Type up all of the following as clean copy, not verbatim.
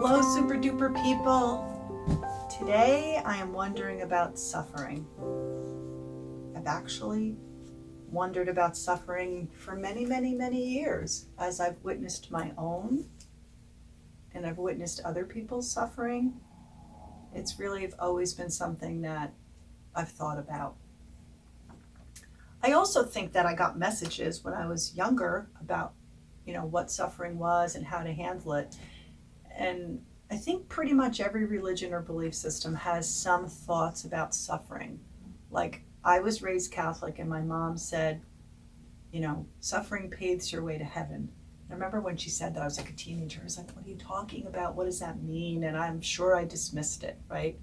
Hello, super duper people. Today I am wondering about suffering. I've actually wondered about suffering for many, many, many years as I've witnessed my own and I've witnessed other people's suffering. It's really always been something that I've thought about. I also think that I got messages when I was younger about, what suffering was and how to handle it. And I think pretty much every religion or belief system has some thoughts about suffering. Like, I was raised Catholic, and my mom said, suffering paves your way to heaven. I remember when she said that, I was like a teenager. I was like, what are you talking about? What does that mean? And I'm sure I dismissed it, right?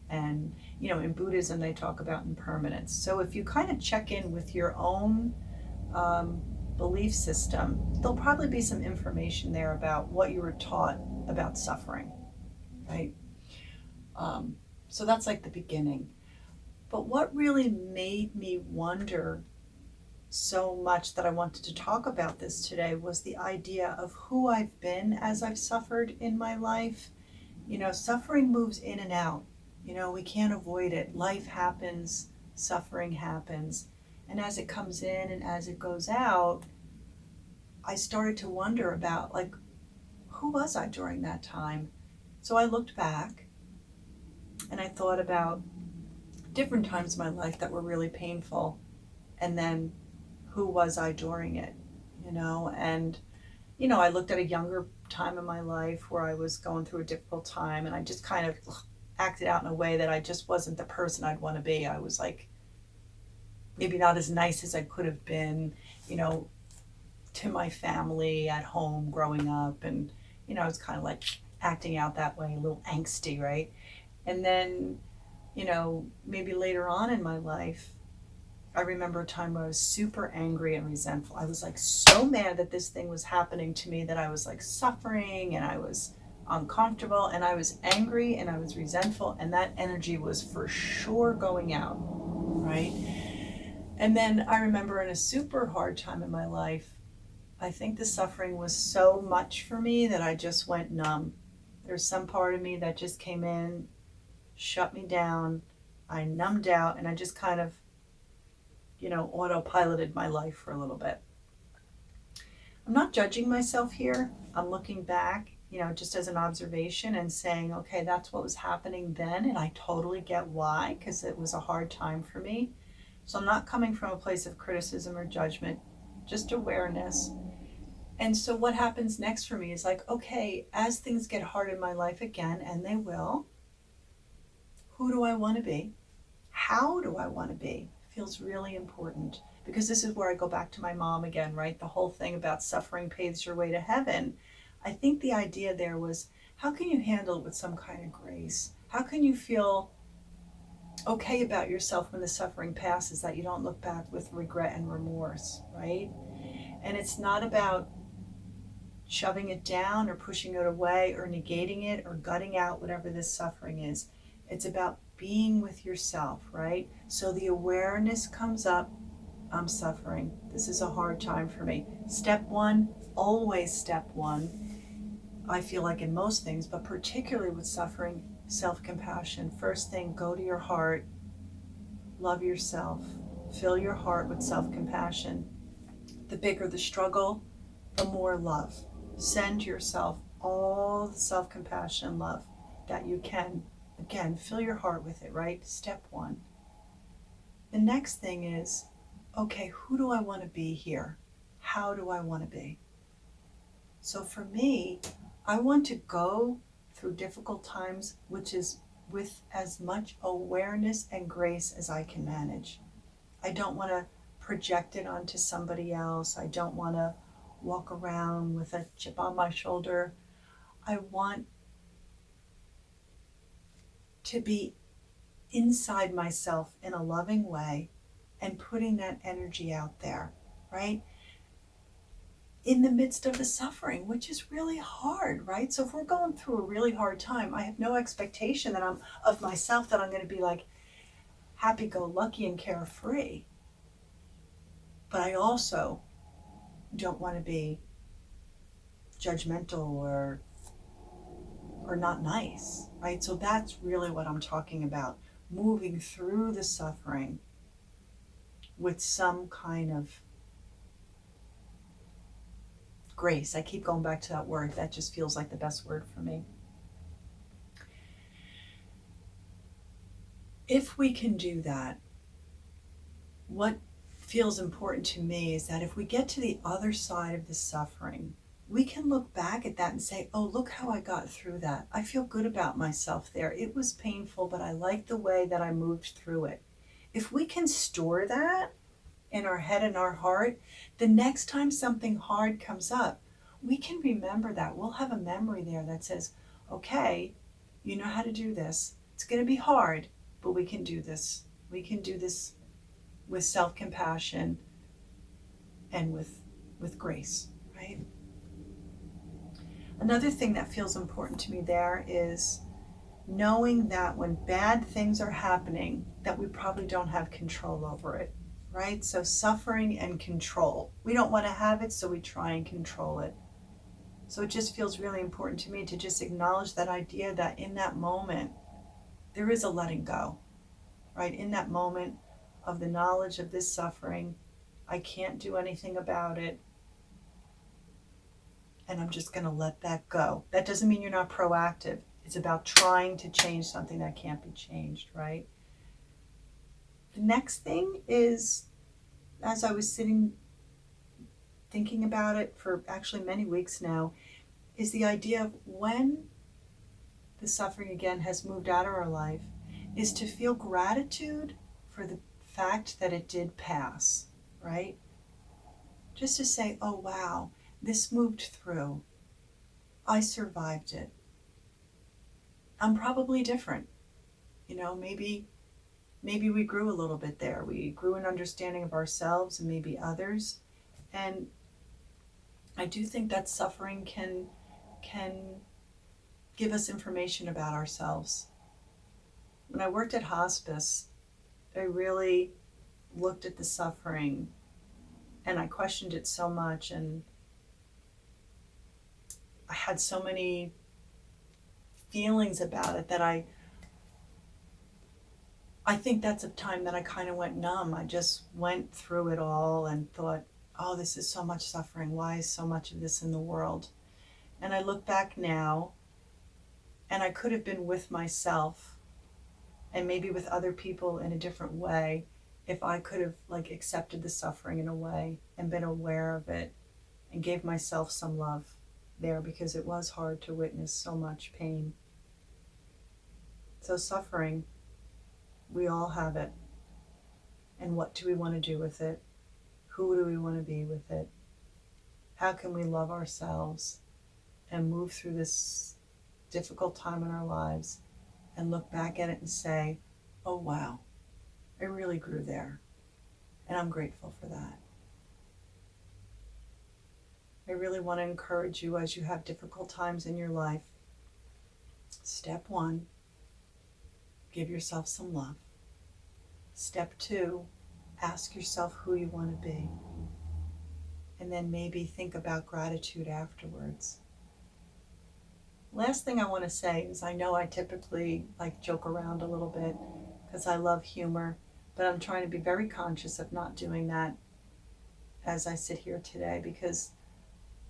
And, in Buddhism, they talk about impermanence. So if you kind of check in with your own um, belief system, there'll probably be some information there about what you were taught about suffering, right? Um, so that's like the beginning. But what really made me wonder so much that I wanted to talk about this today was the idea of who I've been as I've suffered in my life. Suffering moves in and out. We can't avoid it. Life happens, suffering happens. And as it comes in and as it goes out, I started to wonder about, like, who was I during that time? So I looked back and I thought about different times in my life that were really painful, and then who was I during it, and I looked at a younger time in my life where I was going through a difficult time, and I just kind of acted out in a way that I just wasn't the person I'd want to be. I was like maybe not as nice as I could have been, you know, to my family at home growing up, and I was kind of like acting out that way, a little angsty, right? And then, maybe later on in my life, I remember a time where I was super angry and resentful. I was like so mad that this thing was happening to me that I was like suffering and I was uncomfortable and I was angry and I was resentful, and that energy was for sure going out, right? And then I remember in a super hard time in my life, I think the suffering was so much for me that I just went numb. There's some part of me that just came in, shut me down. I numbed out and I just kind of, autopiloted my life for a little bit. I'm not judging myself here. I'm looking back, just as an observation and saying, okay, that's what was happening then. And I totally get why, because it was a hard time for me. So I'm not coming from a place of criticism or judgment, just awareness. And so what happens next for me is like, okay, as things get hard in my life again, and they will, who do I want to be? How do I want to be? Feels really important, because this is where I go back to my mom again, right? The whole thing about suffering paves your way to heaven. I think the idea there was, how can you handle it with some kind of grace? How can you feel okay about yourself when the suffering passes, that you don't look back with regret and remorse, right? And it's not about shoving it down or pushing it away or negating it or gutting out whatever this suffering is. It's about being with yourself, right? So the awareness comes up, I'm suffering. This is a hard time for me. Step one, always step one. I feel like in most things, but particularly with suffering, self-compassion. First thing, go to your heart, love yourself, fill your heart with self-compassion. The bigger the struggle, the more love. Send yourself all the self-compassion and love that you can. Again, fill your heart with it, right? Step one. The next thing is, okay, who do I want to be here? How do I want to be? So for me, I want to go through difficult times, which is with as much awareness and grace as I can manage. I don't want to project it onto somebody else. I don't want to walk around with a chip on my shoulder. I want to be inside myself in a loving way and putting that energy out there, right? In the midst of the suffering, which is really hard, right? So if we're going through a really hard time, I have no expectation that I'm of myself that I'm going to be like happy-go-lucky and carefree. But I also don't want to be judgmental or or not nice, right? So that's really what I'm talking about. Moving through the suffering with some kind of grace. I keep going back to that word. That just feels like the best word for me. If we can do that, what feels important to me is that if we get to the other side of the suffering, we can look back at that and say, oh, look how I got through that. I feel good about myself there. It was painful, but I like the way that I moved through it. If we can store that in our head and our heart, the next time something hard comes up, we can remember that. We'll have a memory there that says, okay, you know how to do this. It's going to be hard, but we can do this. We can do this with self-compassion and with grace, right? Another thing that feels important to me there is knowing that when bad things are happening, that we probably don't have control over it, right? So suffering and control. We don't want to have it, so we try and control it. So it just feels really important to me to just acknowledge that idea that in that moment, there is a letting go, right? In that moment of the knowledge of this suffering, I can't do anything about it, and I'm just going to let that go. That doesn't mean you're not proactive. It's about trying to change something that can't be changed, right? The next thing is, as I was sitting thinking about it for actually many weeks now, is the idea of when the suffering again has moved out of our life, is to feel gratitude for the fact that it did pass, right? Just to say, oh wow, this moved through. I survived it. I'm probably different. You know, maybe we grew a little bit there. We grew an understanding of ourselves and maybe others. And I do think that suffering can give us information about ourselves. When I worked at hospice, I really looked at the suffering and I questioned it so much, and I had so many feelings about it that I think that's a time that I kind of went numb. I just went through it all and thought, oh, this is so much suffering. Why is so much of this in the world? And I look back now, and I could have been with myself and maybe with other people in a different way if I could have accepted the suffering in a way and been aware of it and gave myself some love there, because it was hard to witness so much pain. So suffering, we all have it. And what do we want to do with it? Who do we want to be with it? How can we love ourselves and move through this difficult time in our lives and look back at it and say, oh wow, I really grew there, and I'm grateful for that. I really want to encourage you as you have difficult times in your life. Step 1, give yourself some love. Step 2, ask yourself who you want to be. And then maybe think about gratitude afterwards. Last thing I want to say is, I know I typically joke around a little bit because I love humor, but I'm trying to be very conscious of not doing that as I sit here today, because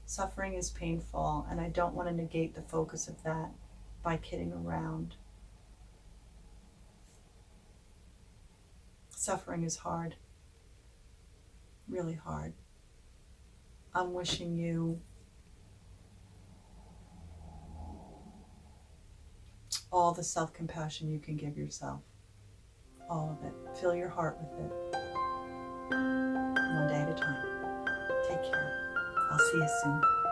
suffering is painful and I don't want to negate the focus of that by kidding around. Suffering is hard, really hard. I'm wishing you all the self-compassion you can give yourself. All of it. Fill your heart with it. One day at a time. Take care. I'll see you soon.